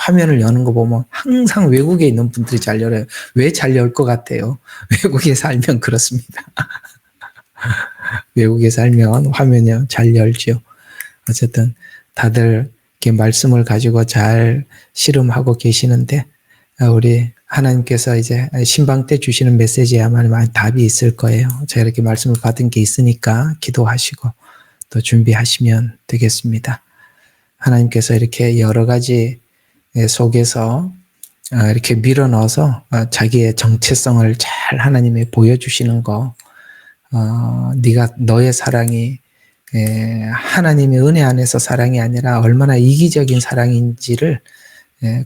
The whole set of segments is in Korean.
화면을 여는 거 보면 항상 외국에 있는 분들이 잘 열어요. 왜 잘 열 것 같아요? 외국에 살면 그렇습니다. 외국에 살면 화면이 잘 열죠. 어쨌든 다들 이렇게 말씀을 가지고 잘 씨름하고 계시는데, 우리 하나님께서 이제 신방 때 주시는 메시지에 아마 답이 있을 거예요. 제가 이렇게 말씀을 받은 게 있으니까 기도하시고 또 준비하시면 되겠습니다. 하나님께서 이렇게 여러 가지 속에서 이렇게 밀어넣어서 자기의 정체성을 잘 하나님이 보여주시는 거, 너의 사랑이 하나님의 은혜 안에서 사랑이 아니라 얼마나 이기적인 사랑인지를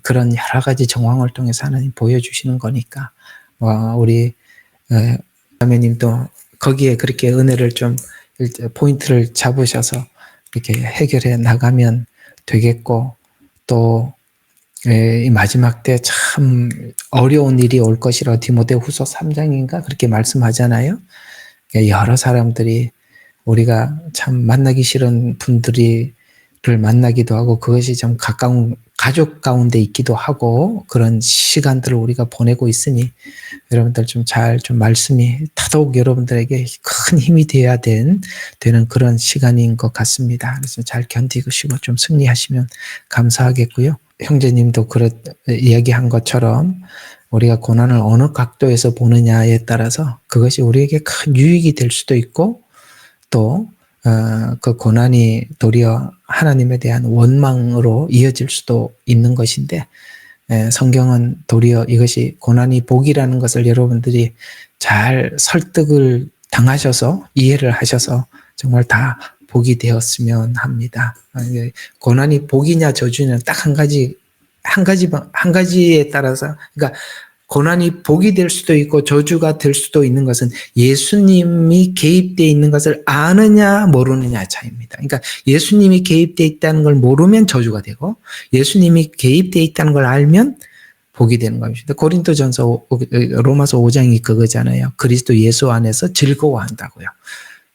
그런 여러 가지 정황을 통해서 하나님 보여주시는 거니까, 우리 자매님도 거기에 그렇게 은혜를 좀 포인트를 잡으셔서 이렇게 해결해 나가면 되겠고, 또 이 마지막 때 참 어려운 일이 올 것이라 디모데후서 3장인가 그렇게 말씀하잖아요. 여러 사람들이, 우리가 참 만나기 싫은 분들을 만나기도 하고, 그것이 좀 가까운 가족 가운데 있기도 하고, 그런 시간들을 우리가 보내고 있으니 여러분들 좀 말씀이 더더욱 여러분들에게 큰 힘이 되어야 되는 그런 시간인 것 같습니다. 그래서 잘 견디시고 좀 승리하시면 감사하겠고요. 형제님도 이야기한 것처럼 우리가 고난을 어느 각도에서 보느냐에 따라서 그것이 우리에게 큰 유익이 될 수도 있고, 또 그 고난이 도리어 하나님에 대한 원망으로 이어질 수도 있는 것인데, 성경은 도리어 이것이 고난이 복이라는 것을 여러분들이 잘 설득을 당하셔서 이해를 하셔서 정말 다 복이 되었으면 합니다. 고난이 복이냐 저주냐 딱 한 가지에 따라서, 그러니까 고난이 복이 될 수도 있고 저주가 될 수도 있는 것은 예수님이 개입되어 있는 것을 아느냐 모르느냐의 차이입니다. 그러니까 예수님이 개입되어 있다는 걸 모르면 저주가 되고, 예수님이 개입되어 있다는 걸 알면 복이 되는 겁니다. 로마서 5장이 그거잖아요. 그리스도 예수 안에서 즐거워한다고요.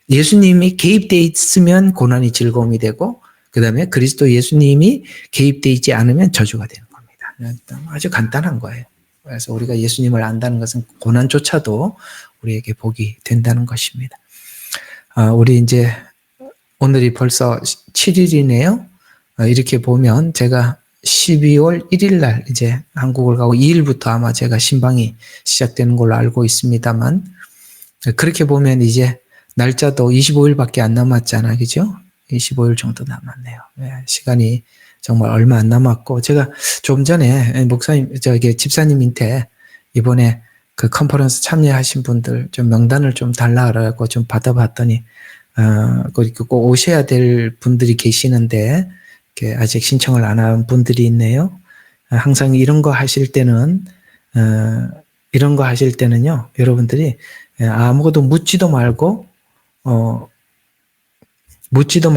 예수님이 개입되어 있으면 고난이 즐거움이 되고, 그 다음에 그리스도 예수님이 개입되어 있지 않으면 저주가 되는 겁니다. 아주 간단한 거예요. 그래서 우리가 예수님을 안다는 것은 고난조차도 우리에게 복이 된다는 것입니다. 우리 이제 오늘이 벌써 7일이네요. 이렇게 보면 제가 12월 1일 날 이제 한국을 가고 2일부터 아마 제가 신방이 시작되는 걸로 알고 있습니다만, 그렇게 보면 이제 날짜도 25일밖에 안 남았잖아, 그죠? 25일 정도 남았네요. 시간이 정말 얼마 안 남았고, 제가 좀 전에 집사님한테 이번에 그 컨퍼런스 참여하신 분들 좀 명단을 좀 달라고 좀 받아봤더니, 꼭 오셔야 될 분들이 계시는데, 아직 신청을 안 한 분들이 있네요. 항상 이런 거 하실 때는요, 여러분들이 아무것도 묻지도 말고 뭐 하지도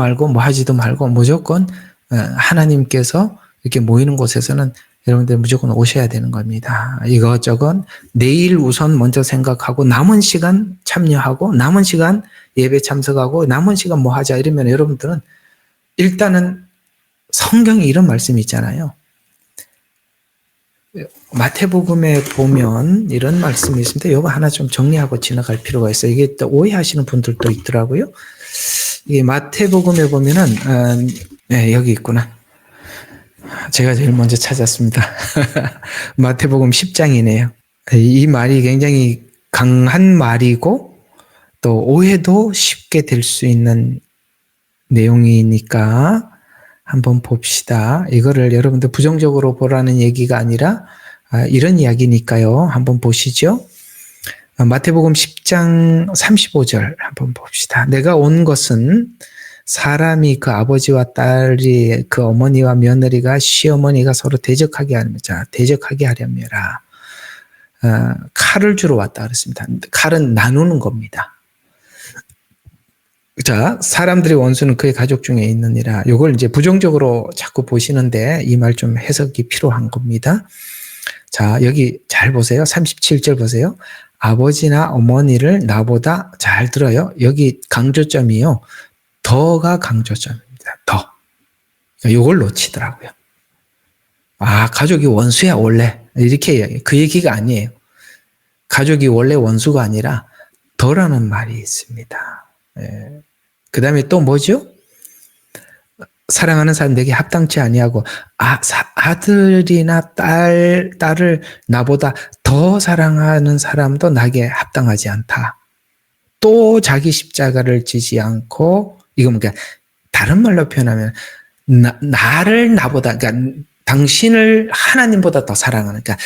말고 무조건 하나님께서 이렇게 모이는 곳에서는 여러분들 무조건 오셔야 되는 겁니다. 이것저것 내일 우선 먼저 생각하고, 남은 시간 참여하고, 남은 시간 예배 참석하고, 남은 시간 뭐 하자 이러면 여러분들은, 일단은 성경에 이런 말씀이 있잖아요. 마태복음에 보면 이런 말씀이 있습니다. 이거 하나 좀 정리하고 지나갈 필요가 있어요. 이게 또 오해하시는 분들도 있더라고요. 이게 마태복음에 보면은, 여기 있구나. 제가 제일 먼저 찾았습니다. 마태복음 10장이네요. 이 말이 굉장히 강한 말이고, 또 오해도 쉽게 될 수 있는 내용이니까 한번 봅시다. 이거를 여러분들 부정적으로 보라는 얘기가 아니라 이런 이야기니까요. 한번 보시죠. 마태복음 10장 35절 한번 봅시다. 내가 온 것은 사람이 그 아버지와 딸이, 그 어머니와 며느리가 시어머니가 서로 대적하게 하려며라. 칼을 주러 왔다 그랬습니다. 칼은 나누는 겁니다. 자, 사람들의 원수는 그의 가족 중에 있느니라. 이걸 이제 부정적으로 자꾸 보시는데 이 말 좀 해석이 필요한 겁니다. 자, 여기 잘 보세요. 37절 보세요. 아버지나 어머니를 나보다, 잘 들어요. 여기 강조점이요. 더가 강조점입니다. 더. 이걸 놓치더라고요. 가족이 원수야 원래 이렇게 이야기해요. 그 얘기가 아니에요. 가족이 원래 원수가 아니라 더라는 말이 있습니다. 예. 그 다음에 또 뭐죠? 사랑하는 사람 내게 합당치 아니하고 아들이나 딸을 나보다 더 사랑하는 사람도 나에게 합당하지 않다. 또 자기 십자가를 지지 않고 이거 그러니까 다른 말로 표현하면 나를 나보다 그러니까 당신을 하나님보다 더 사랑하는 그러니까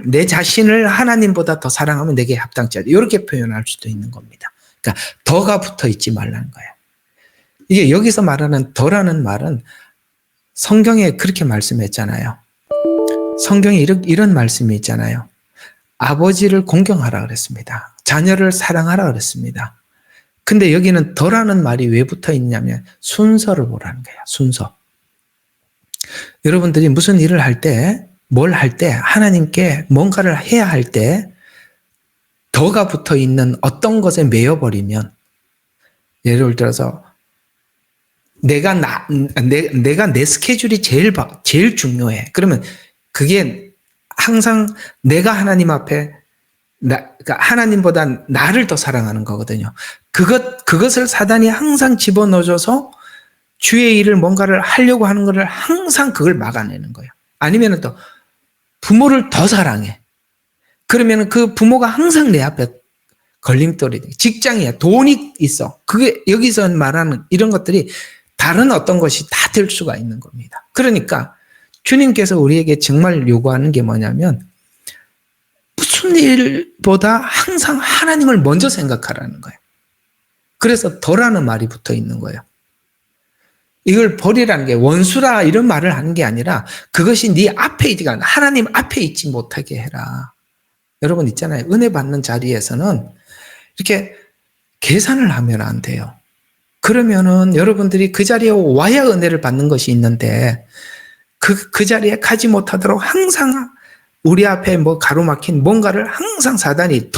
내 자신을 하나님보다 더 사랑하면 내게 합당치 않다. 이렇게 표현할 수도 있는 겁니다. 그러니까 더가 붙어 있지 말라는 거예요. 이게 여기서 말하는 더라는 말은 성경에 그렇게 말씀했잖아요. 성경에 이런 말씀이 있잖아요. 아버지를 공경하라 그랬습니다. 자녀를 사랑하라 그랬습니다. 근데 여기는 더라는 말이 왜 붙어 있냐면 순서를 보라는 거예요. 순서. 여러분들이 무슨 일을 할 때, 뭘 할 때, 하나님께 뭔가를 해야 할 때 더가 붙어 있는 어떤 것에 매여버리면 예를 들어서 내가 내 스케줄이 제일 중요해. 그러면 그게 항상 내가 하나님 앞에 그러니까 하나님보다 나를 더 사랑하는 거거든요. 그것을 사단이 항상 집어넣어줘서 주의 일을 뭔가를 하려고 하는 거를 항상 그걸 막아내는 거예요. 아니면 또 부모를 더 사랑해. 그러면 그 부모가 항상 내 앞에 걸림돌이 돼. 직장이야. 돈이 있어. 그게 여기서 말하는 이런 것들이 다른 어떤 것이 다 될 수가 있는 겁니다. 그러니까 주님께서 우리에게 정말 요구하는 게 뭐냐면 무슨 일보다 항상 하나님을 먼저 생각하라는 거예요. 그래서 더라는 말이 붙어 있는 거예요. 이걸 버리라는 게 원수라 이런 말을 하는 게 아니라 그것이 네 앞에 있지 않아. 하나님 앞에 있지 못하게 해라. 여러분 있잖아요. 은혜 받는 자리에서는 이렇게 계산을 하면 안 돼요. 그러면은 여러분들이 그 자리에 와야 은혜를 받는 것이 있는데 그 자리에 가지 못하도록 항상 우리 앞에 뭐 가로막힌 뭔가를 항상 사단이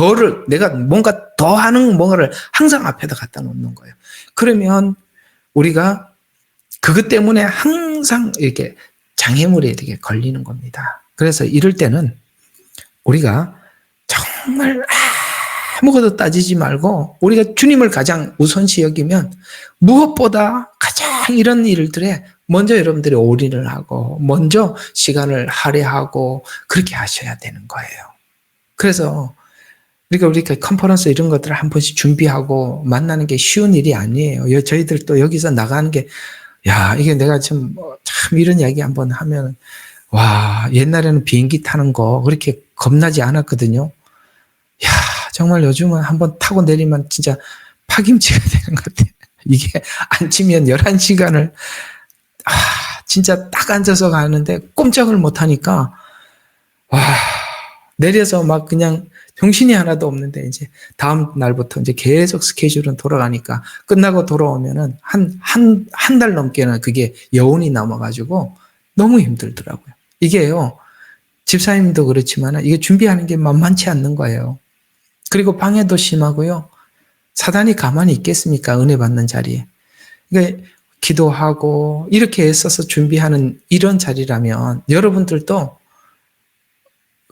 내가 뭔가 더 하는 뭔가를 항상 앞에다 갖다 놓는 거예요. 그러면 우리가 그것 때문에 항상 이렇게 장애물에 이렇게 걸리는 겁니다. 그래서 이럴 때는 우리가 정말 아무것도 따지지 말고 우리가 주님을 가장 우선시 여기면 무엇보다 가장 이런 일들에 먼저 여러분들이 올인을 하고 먼저 시간을 할애하고 그렇게 하셔야 되는 거예요. 그래서 우리가 컨퍼런스 이런 것들을 한 번씩 준비하고 만나는 게 쉬운 일이 아니에요. 저희들 또 여기서 나가는 게 이게 내가 참 이런 이야기 한번 하면 옛날에는 비행기 타는 거 그렇게 겁나지 않았거든요. 정말 요즘은 한번 타고 내리면 진짜 파김치가 되는 것 같아요. 이게 앉으면 11시간을 진짜 딱 앉아서 가는데 꼼짝을 못 하니까 내려서 막 그냥 정신이 하나도 없는데 이제 다음 날부터 이제 계속 스케줄은 돌아가니까 끝나고 돌아오면은 한 달 넘게는 그게 여운이 남아가지고 너무 힘들더라고요. 이게요, 집사님도 그렇지만 이게 준비하는 게 만만치 않는 거예요. 그리고 방해도 심하고요. 사단이 가만히 있겠습니까? 은혜 받는 자리에. 그러니까 기도하고 이렇게 애써서 준비하는 이런 자리라면 여러분들도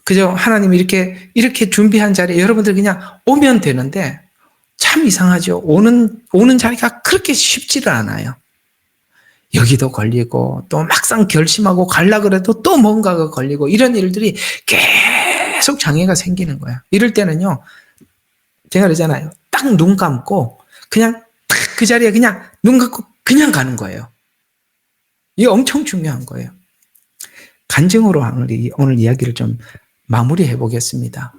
그저 하나님이 이렇게 준비한 자리에 여러분들 그냥 오면 되는데 참 이상하죠. 오는 자리가 그렇게 쉽지를 않아요. 여기도 걸리고 또 막상 결심하고 갈라 그래도 또 뭔가가 걸리고 이런 일들이 계속 장애가 생기는 거예요. 이럴 때는요. 제가 그러잖아요. 딱 눈 감고 그냥 딱 그 자리에 그냥 눈 감고 그냥 가는 거예요. 이게 엄청 중요한 거예요. 간증으로 오늘 이야기를 좀 마무리해 보겠습니다.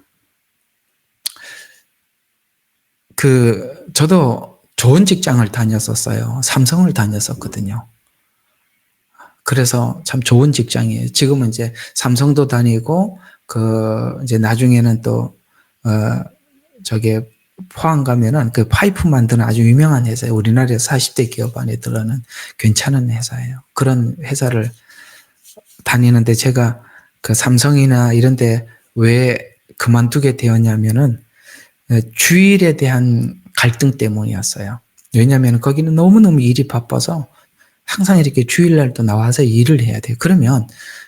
저도 좋은 직장을 다녔었어요. 삼성을 다녔었거든요. 그래서 참 좋은 직장이에요. 지금은 이제 삼성도 다니고 이제 나중에는 또 저게 포항 가면은 그 파이프 만드는 아주 유명한 회사예요. 우리나라에서 40대 기업 안에 들어가는 괜찮은 회사예요. 그런 회사를 다니는데 제가 그 삼성이나 이런 데 왜 그만두게 되었냐면은 주일에 대한 갈등 때문이었어요. 왜냐하면 거기는 너무너무 일이 바빠서 항상 이렇게 주일날도 나와서 일을 해야 돼요. 그러면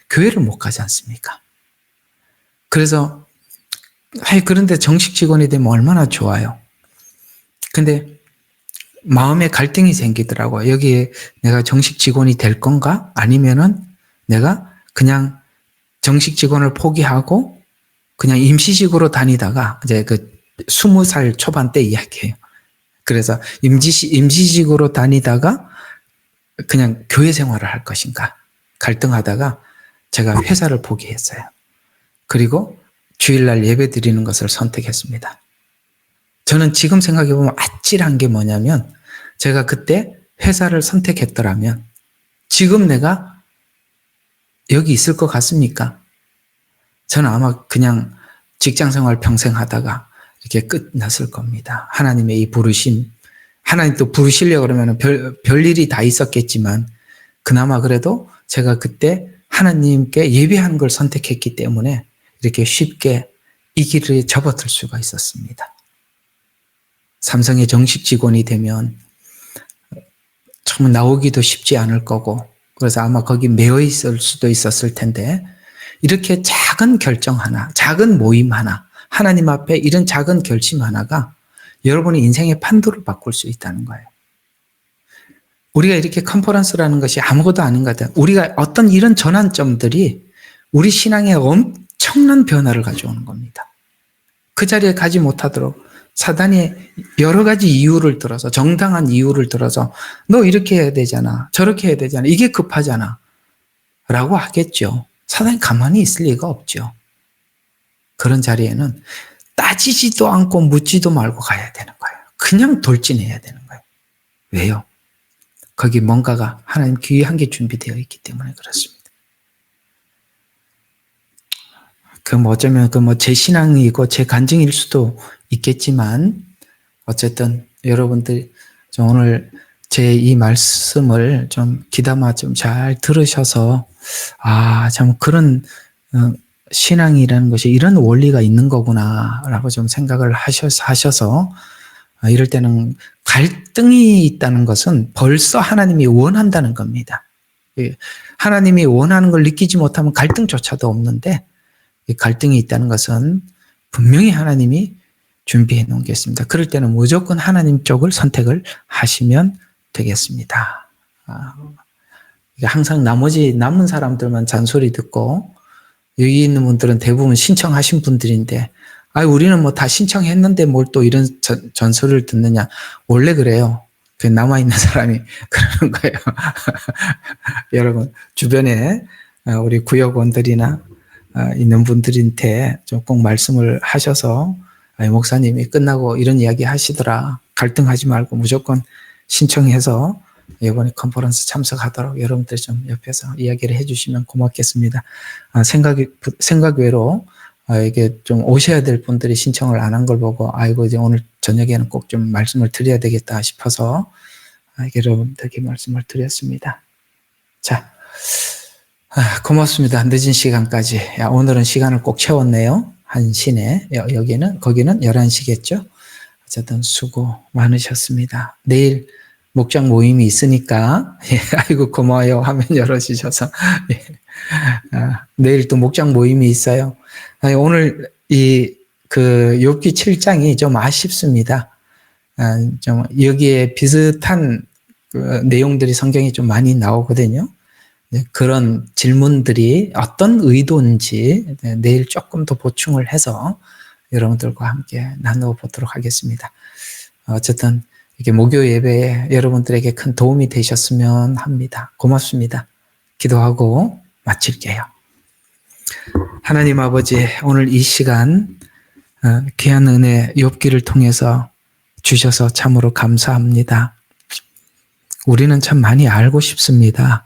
교회를 못 가지 않습니까? 그래서 그런데 정식 직원이 되면 얼마나 좋아요. 근데 마음에 갈등이 생기더라고요. 여기에 내가 정식 직원이 될 건가? 아니면은 내가 그냥 정식 직원을 포기하고 그냥 임시직으로 다니다가 이제 그 20살 초반 때 이야기예요. 그래서 임시직으로 다니다가 그냥 교회 생활을 할 것인가 갈등하다가 제가 회사를 포기했어요. 그리고 주일날 예배 드리는 것을 선택했습니다. 저는 지금 생각해보면 아찔한 게 뭐냐면 제가 그때 회사를 선택했더라면 지금 내가 여기 있을 것 같습니까? 저는 아마 그냥 직장생활 평생 하다가 이렇게 끝났을 겁니다. 하나님의 이 부르심, 하나님 또 부르시려고 그러면 별일이 다 있었겠지만 그나마 그래도 제가 그때 하나님께 예배하는 걸 선택했기 때문에 이렇게 쉽게 이 길을 접어들 수가 있었습니다. 삼성의 정식 직원이 되면 정말 나오기도 쉽지 않을 거고 그래서 아마 거기 매여 있을 수도 있었을 텐데 이렇게 작은 결정 하나, 작은 모임 하나, 하나님 앞에 이런 작은 결심 하나가 여러분의 인생의 판도를 바꿀 수 있다는 거예요. 우리가 이렇게 컨퍼런스라는 것이 아무것도 아닌 것 같아요. 우리가 어떤 이런 전환점들이 우리 신앙에 엄청난 변화를 가져오는 겁니다. 그 자리에 가지 못하도록 사단이 여러 가지 이유를 들어서 정당한 이유를 들어서 너 이렇게 해야 되잖아. 저렇게 해야 되잖아. 이게 급하잖아. 라고 하겠죠. 사단이 가만히 있을 리가 없죠. 그런 자리에는 따지지도 않고 묻지도 말고 가야 되는 거예요. 그냥 돌진해야 되는 거예요. 왜요? 거기 뭔가가 하나님 귀한 게 준비되어 있기 때문에 그렇습니다. 어쩌면 제 신앙이고 제 간증일 수도 있겠지만 어쨌든 여러분들 오늘 제 이 말씀을 좀 귀담아 좀 잘 들으셔서 참 그런 신앙이라는 것이 이런 원리가 있는 거구나라고 좀 생각을 하셔서 이럴 때는 갈등이 있다는 것은 벌써 하나님이 원한다는 겁니다. 하나님이 원하는 걸 느끼지 못하면 갈등조차도 없는데 갈등이 있다는 것은 분명히 하나님이 준비해 놓은 게 있습니다. 그럴 때는 무조건 하나님 쪽을 선택을 하시면 되겠습니다. 항상 나머지 남은 사람들만 잔소리 듣고 여기 있는 분들은 대부분 신청하신 분들인데 우리는 뭐 다 신청했는데 뭘 또 이런 전설을 듣느냐. 원래 그래요. 남아있는 사람이 그러는 거예요. 여러분 주변에 우리 구역원들이나 있는 분들한테 좀 꼭 말씀을 하셔서 목사님이 끝나고 이런 이야기 하시더라. 갈등하지 말고 무조건 신청해서 이번에 컨퍼런스 참석하도록 여러분들 좀 옆에서 이야기를 해주시면 고맙겠습니다. 생각 외로 이게 좀 오셔야 될 분들이 신청을 안 한 걸 보고 이제 오늘 저녁에는 꼭 좀 말씀을 드려야 되겠다 싶어서 여러분들께 말씀을 드렸습니다. 자, 고맙습니다. 늦은 시간까지. 오늘은 시간을 꼭 채웠네요. 1시네. 거기는 11시겠죠? 어쨌든 수고 많으셨습니다. 내일 목장 모임이 있으니까, 아이고, 고마워요. 화면 열어주셔서. 내일 또 목장 모임이 있어요. 오늘 욥기 7장이 좀 아쉽습니다. 좀 여기에 비슷한 내용들이 성경에 좀 많이 나오거든요. 그런 질문들이 어떤 의도인지 내일 조금 더 보충을 해서 여러분들과 함께 나눠보도록 하겠습니다. 어쨌든 이게 목요 예배에 여러분들에게 큰 도움이 되셨으면 합니다. 고맙습니다. 기도하고 마칠게요. 하나님 아버지, 오늘 이 시간 귀한 은혜 욥기를 통해서 주셔서 참으로 감사합니다. 우리는 참 많이 알고 싶습니다.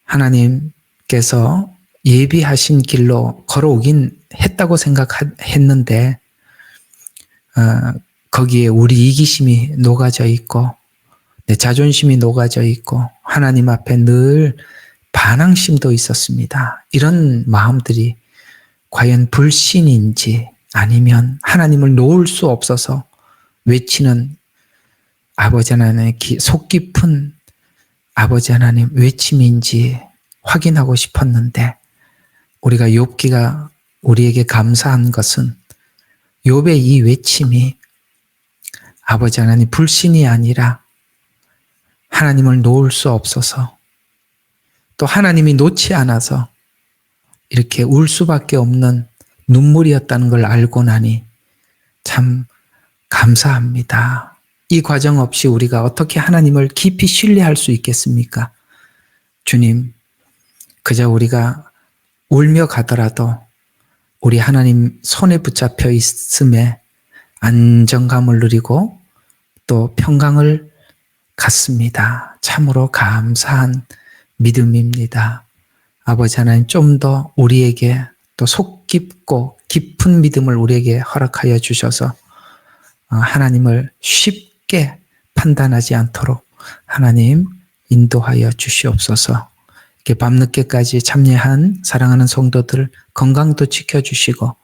하나님께서 예비하신 길로 걸어오긴 했다고 생각했는데 거기에 우리 이기심이 녹아져 있고 내 자존심이 녹아져 있고 하나님 앞에 늘 반항심도 있었습니다. 이런 마음들이 과연 불신인지 아니면 하나님을 놓을 수 없어서 외치는 아버지 하나님의 속 깊은 아버지 하나님 외침인지 확인하고 싶었는데 우리가 욥기가 우리에게 감사한 것은 욥의 이 외침이 아버지 하나님 불신이 아니라 하나님을 놓을 수 없어서 또 하나님이 놓지 않아서 이렇게 울 수밖에 없는 눈물이었다는 걸 알고 나니 참 감사합니다. 이 과정 없이 우리가 어떻게 하나님을 깊이 신뢰할 수 있겠습니까? 주님, 그저 우리가 울며 가더라도 우리 하나님 손에 붙잡혀 있음에 안정감을 누리고 또 평강을 갖습니다. 참으로 감사한 믿음입니다. 아버지 하나님 좀 더 우리에게 또 속 깊고 깊은 믿음을 우리에게 허락하여 주셔서 하나님을 쉽게 판단하지 않도록 하나님 인도하여 주시옵소서. 이렇게 밤늦게까지 참여한 사랑하는 성도들 건강도 지켜주시고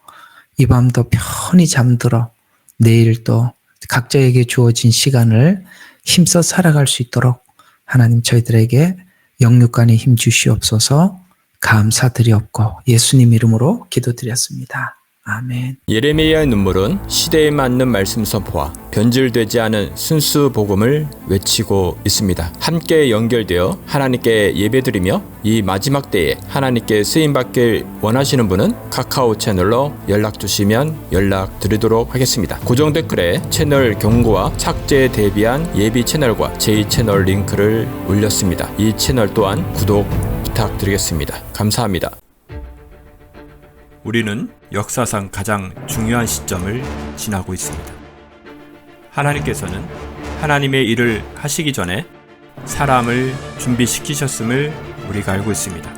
이 밤도 편히 잠들어 내일 또 각자에게 주어진 시간을 힘써 살아갈 수 있도록 하나님 저희들에게 영육간에 힘 주시옵소서. 감사드리옵고 예수님 이름으로 기도드렸습니다. 아멘. 예레미야의 눈물은 시대에 맞는 말씀 선포와 변질되지 않은 순수 복음을 외치고 있습니다. 함께 연결되어 하나님께 예배드리며 이 마지막 때에 하나님께 쓰임받길 원하시는 분은 카카오 채널로 연락 주시면 연락드리도록 하겠습니다. 고정 댓글에 채널 경고와 착제에 대비한 예비 채널과 제2채널 링크를 올렸습니다. 이 채널 또한 구독 부탁드리겠습니다. 감사합니다. 우리는 역사상 가장 중요한 시점을 지나고 있습니다. 하나님께서는 하나님의 일을 하시기 전에 사람을 준비시키셨음을 우리가 알고 있습니다.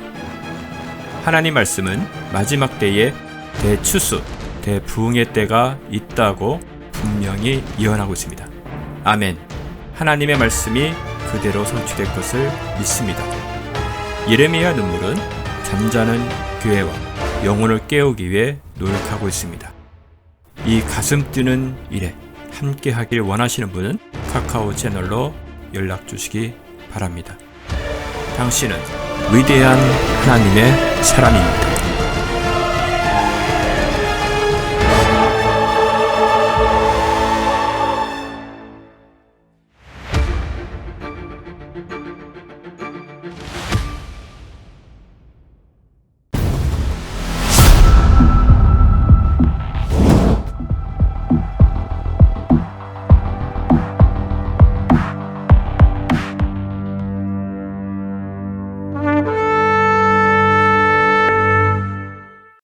하나님 말씀은 마지막 때에 대추수, 대부흥의 때가 있다고 분명히 예언하고 있습니다. 아멘. 하나님의 말씀이 그대로 성취될 것을 믿습니다. 예레미야 눈물은 잠자는 교회와 영혼을 깨우기 위해 노력하고 있습니다. 이 가슴 뛰는 일에 함께 하길 원하시는 분은 카카오 채널로 연락 주시기 바랍니다. 당신은 위대한 하나님의 사람입니다.